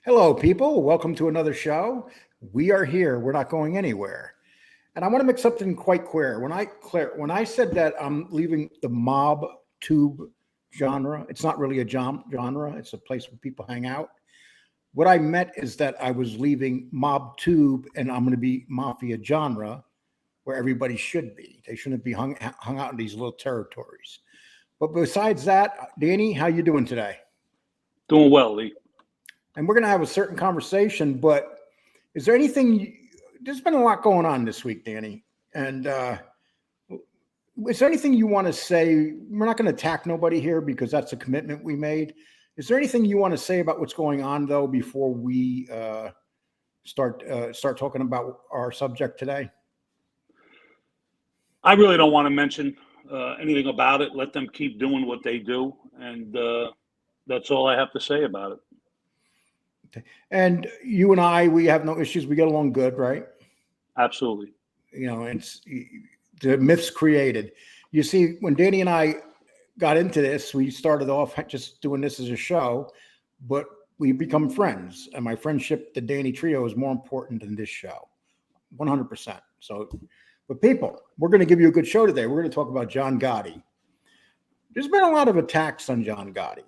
Hello, people. Welcome to another show. We are here. We're not going anywhere. And I want to make something quite clear. When I said that I'm leaving the mob tube genre, it's not really a genre. It's a place where people hang out. What I meant is that I was leaving mob tube and I'm going to be mafia genre, where everybody should be. They shouldn't be hung out in these little territories. But besides that, Danny, how you doing today? Doing well, Lee. And we're going to have a certain conversation, but is there anything? There's been a lot going on this week, Danny. And is there anything you want to say? We're not going to attack nobody here because that's a commitment we made. Is there anything you want to say about what's going on, though, before we start talking about our subject today? I really don't want to mention anything about it. Let them keep doing what they do, and that's all I have to say about it. Okay. And you and I, we have no issues. We get along good, right? Absolutely. You know, it's the myths created. You see, when Danny and I got into this, we started off just doing this as a show, but we become friends. And my friendship, the Danny Trio, is more important than this show, 100%. So, but people, we're going to give you a good show today. We're going to talk about John Gotti. There's been a lot of attacks on John Gotti.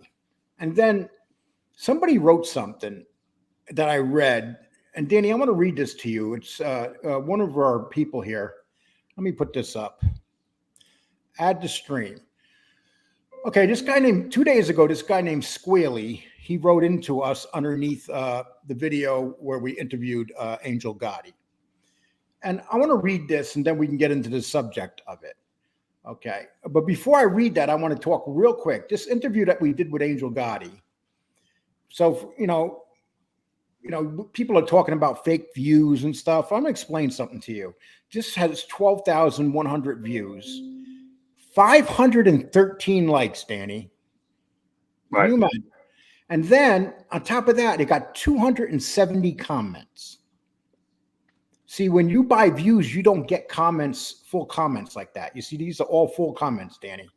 And then somebody wrote something that I read. And Danny, I want to read this to you. It's one of our people here. Let me put this up. Add to stream. Okay, this guy named 2 days ago, this guy named Squealy, he wrote into us underneath the video where we interviewed Angel Gotti. And I want to read this and then we can get into the subject of it. Okay, but before I read that, I want to talk real quick. This interview that we did with Angel Gotti. So, you know, people are talking about fake views and stuff. I'm going to explain something to you. This has 12,100 views, 513 likes, Danny. Right. Can you imagine? And then on top of that, it got 270 comments. See, when you buy views, you don't get comments, full comments like that. You see, these are all full comments, Danny.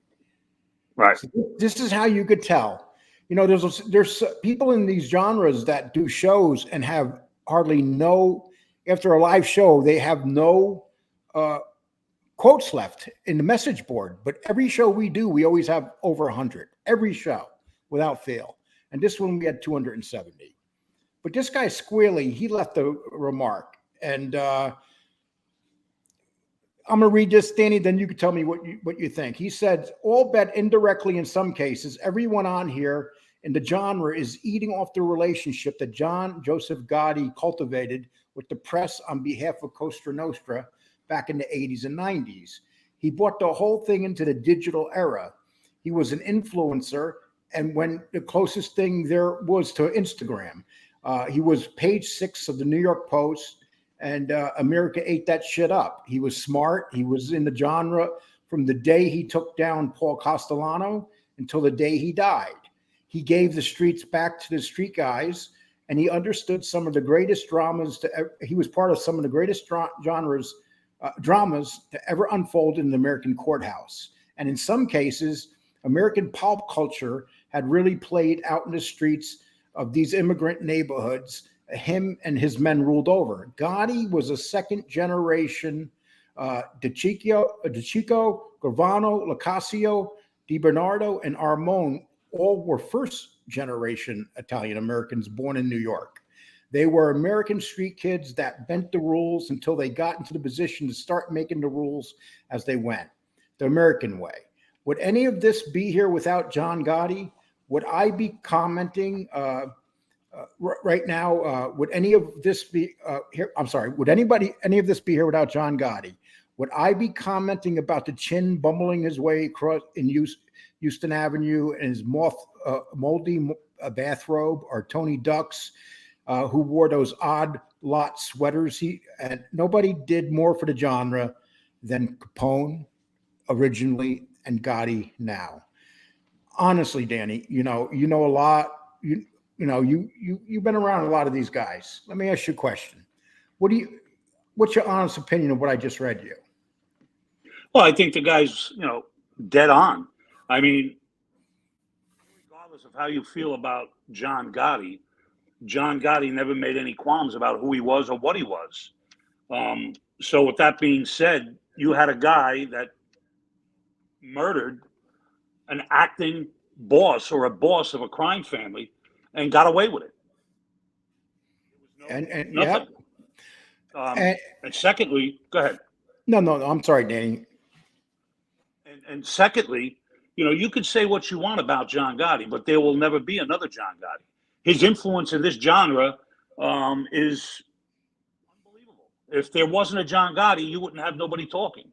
Right. So this is how you could tell. You know, there's people in these genres that do shows and have hardly no, after a live show, they have no quotes left in the message board. But every show we do, we always have over 100. Every show, without fail. And this one, we had 270. But this guy, Squealy, he left a remark. And I'm going to read this, Danny, then you can tell me what you think. He said, all bet indirectly in some cases, everyone on here in the genre is eating off the relationship that John Joseph Gotti cultivated with the press on behalf of Costa Nostra back in the 80s and 90s. He brought the whole thing into the digital era. He was an influencer, and when the closest thing there was to Instagram. He was page 6 of the New York Post. And America ate that shit up. He was smart. He was in the genre from the day he took down Paul Castellano until the day he died. He gave the streets back to the street guys, and he understood some of the greatest dramas. He was part of some of the greatest dramas to ever unfold in the American courthouse. And in some cases, American pop culture had really played out in the streets of these immigrant neighborhoods. Him and his men ruled over. Gotti was a second generation De Chico, Gravano, Locasio, Di Bernardo, and Armone all were first generation Italian Americans born in New York. They were American street kids that bent the rules until they got into the position to start making the rules as they went, the American way. Would any of this be here without John Gotti? Would I be commenting right now, would any of this be here? I'm sorry. Would any of this be here without John Gotti? Would I be commenting about the chin bumbling his way across in Houston Avenue and his moldy bathrobe, or Tony Ducks, who wore those odd lot sweaters? And nobody did more for the genre than Capone originally and Gotti now. Honestly, Danny, you know a lot. You've been around a lot of these guys. Let me ask you a question. What's your honest opinion of what I just read you? Well, I think the guy's, dead on. I mean, regardless of how you feel about John Gotti, John Gotti never made any qualms about who he was or what he was. So with that being said, you had a guy that murdered an acting boss or a boss of a crime family and got away with it. And Nothing. And, And secondly, go ahead. no, I'm sorry, Danny. And secondly, you could say what you want about John Gotti, but there will never be another John Gotti. His influence in this genre is unbelievable. If there wasn't a John Gotti, you wouldn't have nobody talking.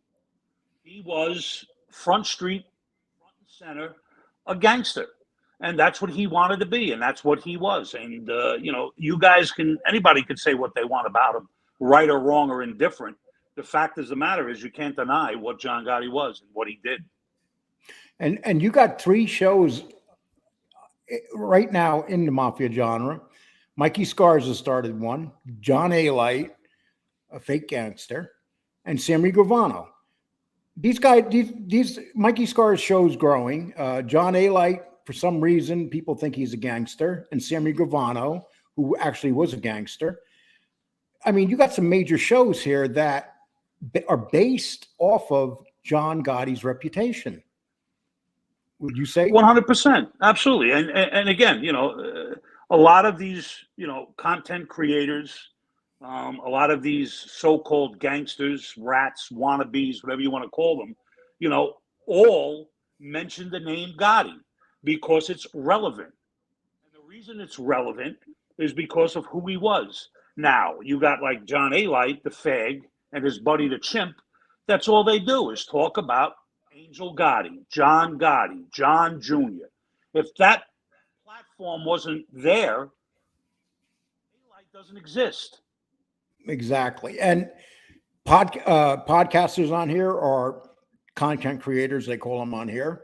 He was front street, front and center, a gangster. And that's what he wanted to be, and that's what he was. And, you guys anybody could say what they want about him, right or wrong or indifferent. The fact is the matter is you can't deny what John Gotti was and what he did. And you got 3 shows right now in the Mafia genre. Mikey Scars has started one, John Alite, a fake gangster, and Sammy Gravano. These guys, these Mikey Scars shows growing. John Alite, for some reason, people think he's a gangster, and Sammy Gravano, who actually was a gangster. I mean, you got some major shows here that are based off of John Gotti's reputation. Would you say? 100%, absolutely. And again, a lot of these, content creators, a lot of these so-called gangsters, rats, wannabes, whatever you want to call them, all mention the name Gotti because it's relevant. And the reason it's relevant is because of who he was. Now, you got like John Alite, the fag, and his buddy, the chimp. That's all they do is talk about Angel Gotti, John Jr. If that platform wasn't there, Alite doesn't exist. Exactly. And podcasters on here or content creators, they call them on here.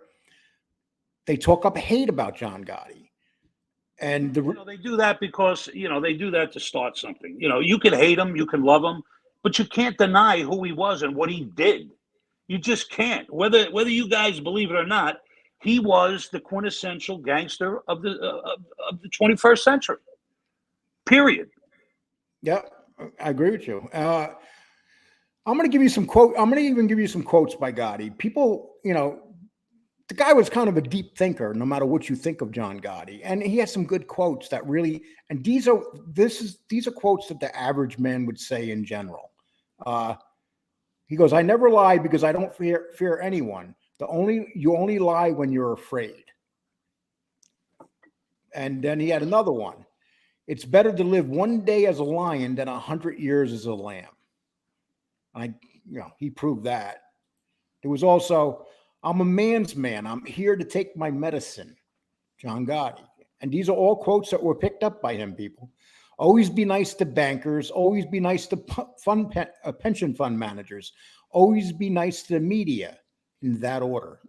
They talk up hate about John Gotti. And they do that because, they do that to start something. You can hate him, you can love him, but you can't deny who he was and what he did. You just can't. Whether you guys believe it or not, he was the quintessential gangster of the 21st century. Period. Yeah, I agree with you. I'm going to give you some quote. I'm going to even give you some quotes by Gotti. People, the guy was kind of a deep thinker, no matter what you think of John Gotti, and he has some good quotes that really. And these are quotes that the average man would say in general. He goes, "I never lie because I don't fear anyone. You only lie when you're afraid." And then he had another one. "It's better to live one day as a lion than 100 years as a lamb." He proved that. There was also, "I'm a man's man. I'm here to take my medicine." John Gotti. And these are all quotes that were picked up by him, people. "Always be nice to bankers. Always be nice to pension fund managers. Always be nice to the media," in that order.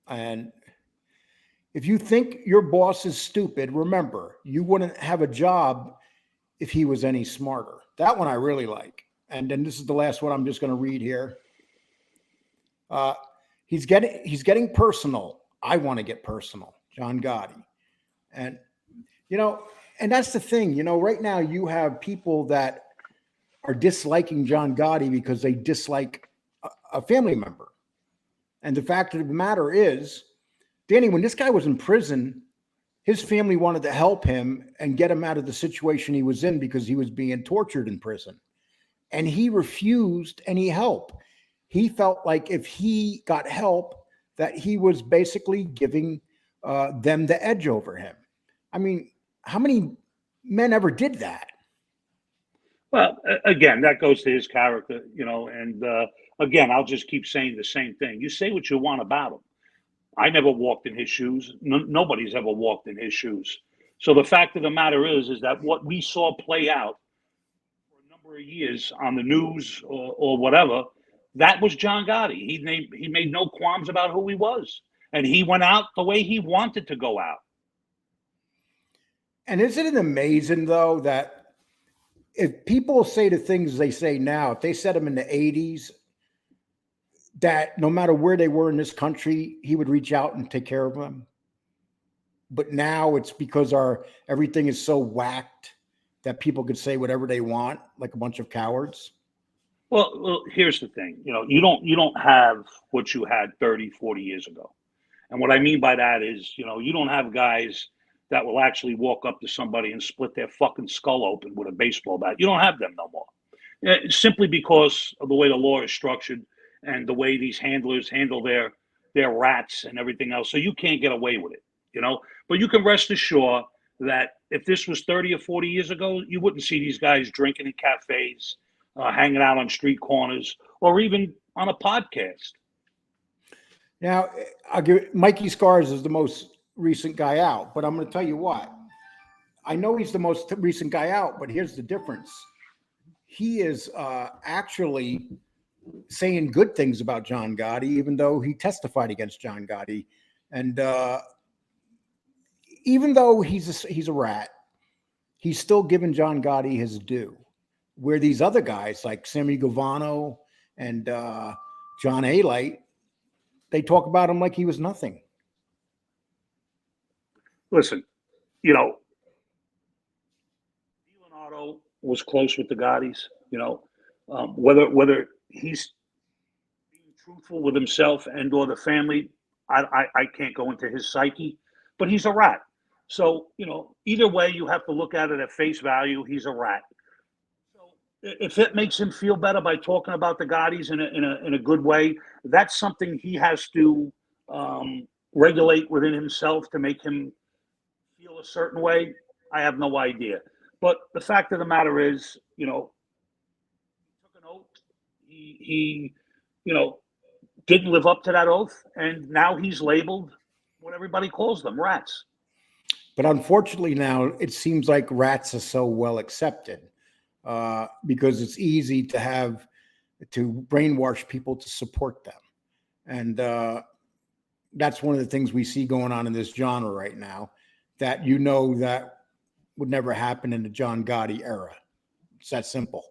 And if you think your boss is stupid, remember, you wouldn't have a job if he was any smarter. That one I really like. And then this is the last one I'm just going to read here. He's getting personal. I want to get personal. John Gotti. And, and that's the thing, right now you have people that are disliking John Gotti because they dislike a family member. And the fact of the matter is, Danny, when this guy was in prison, his family wanted to help him and get him out of the situation he was in because he was being tortured in prison. And he refused any help. He felt like if he got help, that he was basically giving them the edge over him. I mean, how many men ever did that? Well, again, that goes to his character, and again, I'll just keep saying the same thing. You say what you want about him. I never walked in his shoes. Nobody's ever walked in his shoes. So the fact of the matter is that what we saw play out for a number of years on the news or whatever, that was John Gotti. He made no qualms about who he was, and he went out the way he wanted to go out. And isn't it amazing, though, that if people say the things they say now, if they said them in the 80s, that no matter where they were in this country, he would reach out and take care of them. but now it's because everything is so whacked that people could say whatever they want, like a bunch of cowards. Well, here's the thing. You don't have what you had 30, 40 years ago. And what I mean by that is, you don't have guys that will actually walk up to somebody and split their fucking skull open with a baseball bat. You don't have them no more. Simply because of the way the law is structured and the way these handlers handle their rats and everything else. So you can't get away with it. But you can rest assured that if this was 30 or 40 years ago, you wouldn't see these guys drinking in cafes, hanging out on street corners, or even on a podcast. Now, I'll give Mikey Scars is the most recent guy out, but I'm going to tell you what. I know he's the most recent guy out, but here's the difference. He is actually saying good things about John Gotti, even though he testified against John Gotti. And even though he's a rat, he's still giving John Gotti his due. Where these other guys like Sammy Gavano and John Alite, they talk about him like he was nothing. Listen, Leonardo was close with the Gottis. Whether he's being truthful with himself and or the family, I can't go into his psyche, but he's a rat. So either way, you have to look at it at face value. He's a rat. So if it makes him feel better by talking about the Gottis in a good way, that's something he has to regulate within himself to make him feel a certain way. I have no idea. But the fact of the matter is, he took an oath. He didn't live up to that oath, and now he's labeled what everybody calls them, rats. But unfortunately now it seems like rats are so well accepted because it's easy to brainwash people to support them. And that's one of the things we see going on in this genre right now, that that would never happen in the John Gotti era. It's that simple,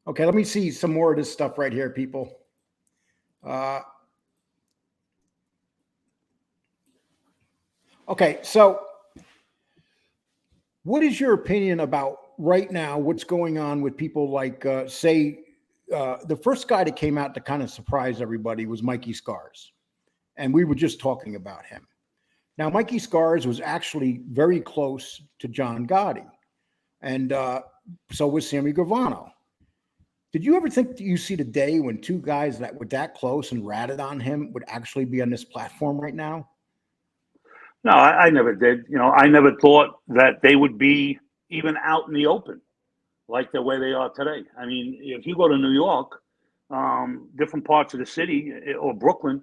Okay, let me see some more of this stuff right here, people. Okay, so what is your opinion about right now what's going on with people like, the first guy that came out to kind of surprise everybody was Mikey Scars. And we were just talking about him. Now, Mikey Scars was actually very close to John Gotti. And so was Sammy Gravano. Did you ever think that you see the day when two guys that were that close and ratted on him would actually be on this platform right now? No, I never did. I never thought that they would be even out in the open like the way they are today. I mean, if you go to New York, different parts of the city or Brooklyn,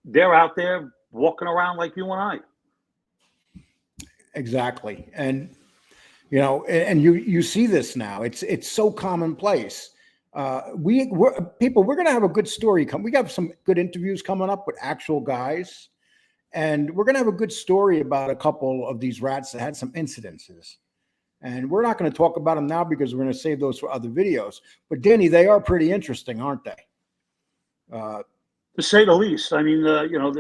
they're out there walking around like you and I. Exactly. And, and you see this now. It's so commonplace. We're going to have a good story we got some good interviews coming up with actual guys. And we're going to have a good story about a couple of these rats that had some incidences. And we're not going to talk about them now because we're going to save those for other videos. But Danny, they are pretty interesting, aren't they? To say the least. I mean,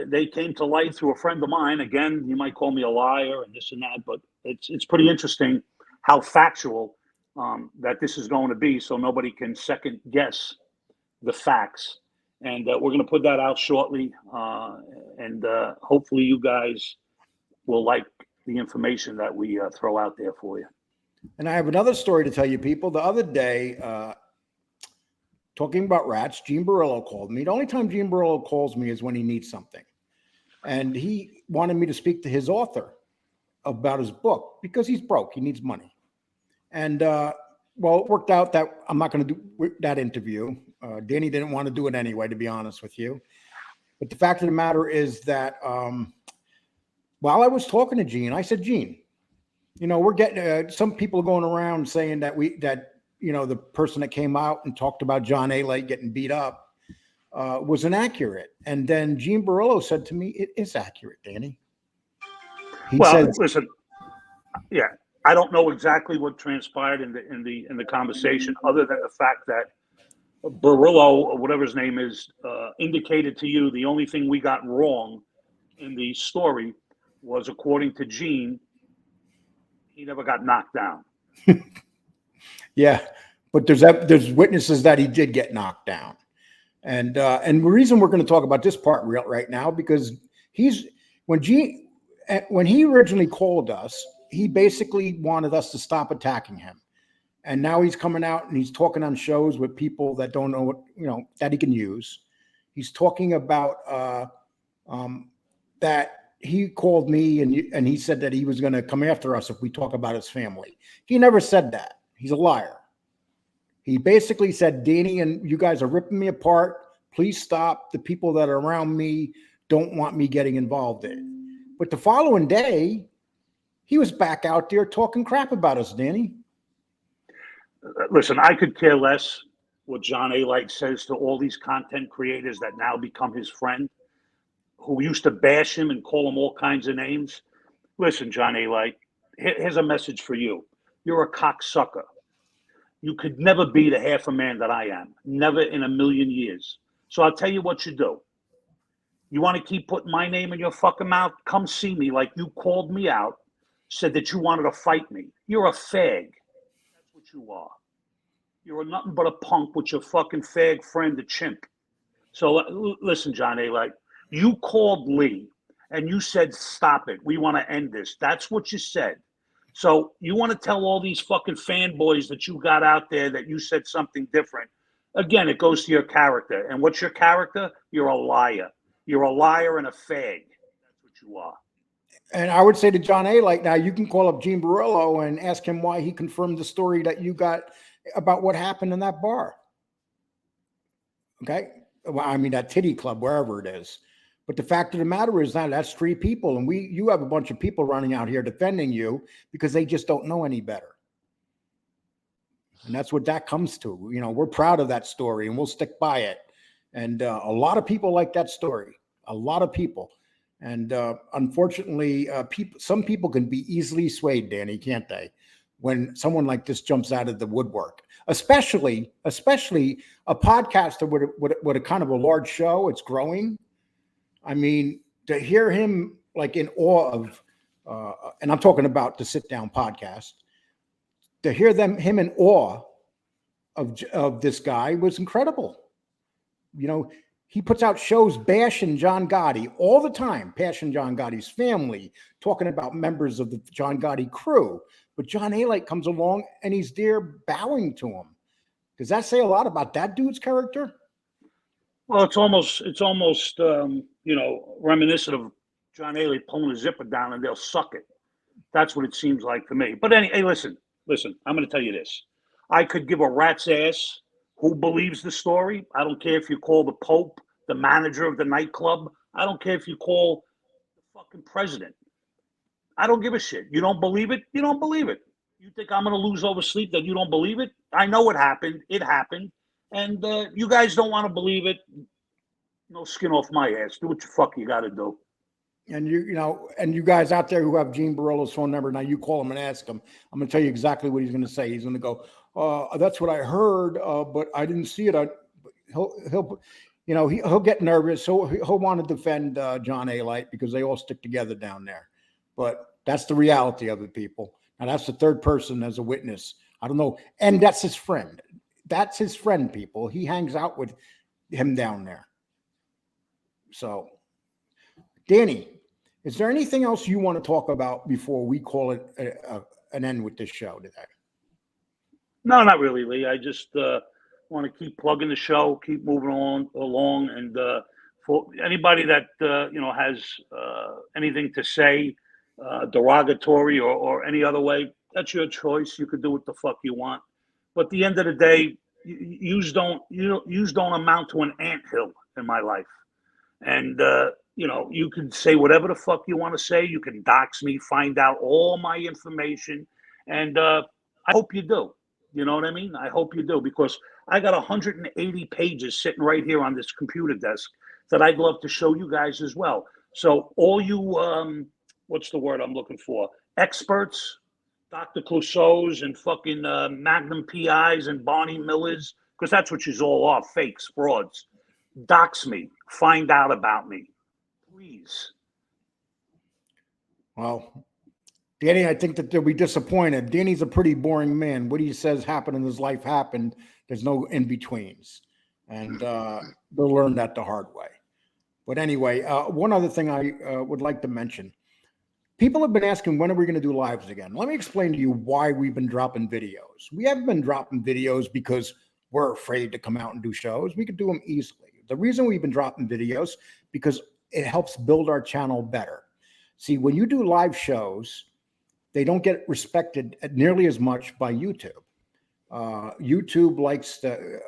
they came to light through a friend of mine. Again, you might call me a liar and this and that, but it's pretty interesting how factual that this is going to be, so nobody can second guess the facts. And we're going to put that out shortly, and hopefully you guys will like the information that we throw out there for you. And I have another story to tell you, people. The other day, talking about rats, Gene Borrello called me. The only time Gene Borrello calls me is when he needs something. And he wanted me to speak to his author about his book because he's broke. He needs money. And, well, it worked out that I'm not going to do that interview. Danny didn't want to do it anyway, to be honest with you. But the fact of the matter is that while I was talking to Gene, I said, Gene, we're getting some people going around saying that the person that came out and talked about John Alite getting beat up was inaccurate. And then Gene Borrello said to me, it is accurate, Danny. He said, listen, yeah, I don't know exactly what transpired in the conversation, other than the fact that Borrello, or whatever his name is, indicated to you the only thing we got wrong in the story was, according to Gene, he never got knocked down. Yeah, but there's witnesses that he did get knocked down, and the reason we're going to talk about this part right now because he's when Gene when he originally called us, he basically wanted us to stop attacking him. And now he's coming out and he's talking on shows with people that don't know what, that he can use. He's talking about that he called me and he said that he was going to come after us if we talk about his family. He never said that. He's a liar. He basically said, Danny, and you guys are ripping me apart. Please stop. The people that are around me don't want me getting involved in it. But the following day, he was back out there talking crap about us, Danny. Listen, I could care less what John Alite says to all these content creators that now become his friend, who used to bash him and call him all kinds of names. Listen, John Alite, here's a message for you. You're a cocksucker. You could never be the half a man that I am. Never in a million years. So I'll tell you what you do. You want to keep putting my name in your fucking mouth? Come see me like you called me out, said that you wanted to fight me. You're a fag. That's what you are. You're nothing but a punk with your fucking fag friend, the chimp. So listen, John Alite, you called Lee and you said, stop it. We want to end this. That's what you said. So you want to tell all these fucking fanboys that you got out there that you said something different. Again, it goes to your character. And what's your character? You're a liar. You're a liar and a fag. That's what you are. And I would say to John Alite, now you can call up Gene Borrello and ask him why he confirmed the story that you got about what happened in that bar. Okay? Well, I mean, that titty club, wherever it is. But the fact of the matter is now that's 3 people. And you have a bunch of people running out here defending you because they just don't know any better. And that's what that comes to. We're proud of that story and we'll stick by it. And a lot of people like that story. A lot of people. And unfortunately, some people can be easily swayed, Danny, can't they? When someone like this jumps out of the woodwork, especially a podcaster with a kind of a large show, it's growing. I mean, to hear him like in awe of, and I'm talking about the Sit Down podcast, to hear him in awe of this guy was incredible. He puts out shows bashing John Gotti all the time, bashing John Gotti's family, talking about members of the John Gotti crew. But John Alite comes along and he's there bowing to him. Does that say a lot about that dude's character? Well, it's almost reminiscent of John Alite pulling a zipper down and they'll suck it. That's what it seems like to me. But hey, listen, I'm going to tell you this. I could give a rat's ass who believes the story. I don't care if you call the Pope, the manager of the nightclub. I don't care if you call the fucking president. I don't give a shit. You don't believe it? You don't believe it. You think I'm going to lose over sleep that you don't believe it? I know it happened. It happened. And you guys don't want to believe it. No skin off my ass. Do what the fuck you got to do. And you guys out there who have Gene Borrello's phone number, now you call him and ask him. I'm going to tell you exactly what he's going to say. He's going to go, that's what I heard, but I didn't see it. He'll get nervous. He'll want to defend John Alite because they all stick together down there. But that's the reality of it, people. Now that's the third person as a witness. I don't know, and that's his friend. That's his friend, people. He hangs out with him down there. So, Danny, is there anything else you want to talk about before we call it an end with this show today? No, not really, Lee. I just want to keep plugging the show, keep moving along, and for anybody that has anything to say, derogatory or any other way, that's your choice. You could do what the fuck you want. But at the end of the day, yous don't amount to an anthill in my life. And you can say whatever the fuck you want to say. You can dox me, find out all my information, and I hope you do. You know what I mean? I hope you do, because I got 180 pages sitting right here on this computer desk that I'd love to show you guys as well. So all you, what's the word I'm looking for? Experts, Dr. Clouseau's and fucking Magnum PIs and Barney Millers, because that's what she's all are, fakes, frauds. Dox me, find out about me, please. Well, Danny, I think that they'll be disappointed. Danny's a pretty boring man. What he says happened in his life happened. There's no in betweens, and they'll learn that the hard way. But anyway, one other thing I would like to mention. People have been asking, when are we going to do lives again? Let me explain to you why we've been dropping videos. We haven't been dropping videos because we're afraid to come out and do shows. We could do them easily. The reason we've been dropping videos because it helps build our channel better. See, when you do live shows, they don't get respected nearly as much by YouTube. YouTube likes to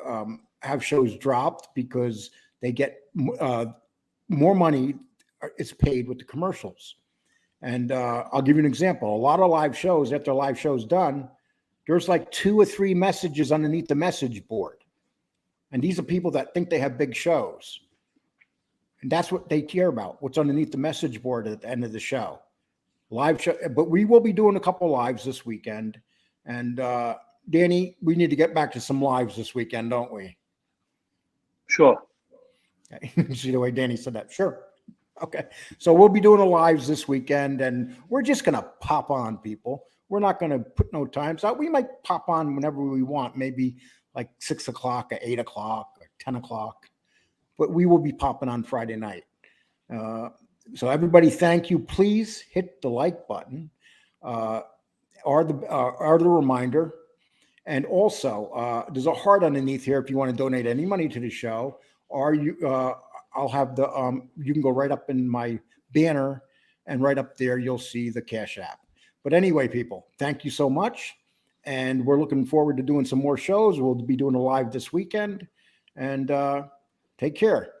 have shows dropped because they get more money is paid with the commercials. And I'll give you an example. A lot of live shows, after live show's done, there's like 2 or 3 messages underneath the message board. And these are people that think they have big shows. And that's what they care about, what's underneath the message board at the end of the show. Live show, but we will be doing a couple lives this weekend. And Danny, we need to get back to some lives this weekend, don't we? Sure. Okay. See the way Danny said that? Sure. Okay. So we'll be doing the lives this weekend, and we're just going to pop on, people. We're not going to put no times out. We might pop on whenever we want, maybe like 6 o'clock or 8 o'clock or 10 o'clock. But we will be popping on Friday night. So everybody, thank you. Please hit the like button or the reminder. And also, there's a heart underneath here if you want to donate any money to the show. Or I'll have the you can go right up in my banner, and right up there you'll see the Cash App. But anyway, people, thank you so much, and we're looking forward to doing some more shows. We'll be doing a live this weekend, and take care.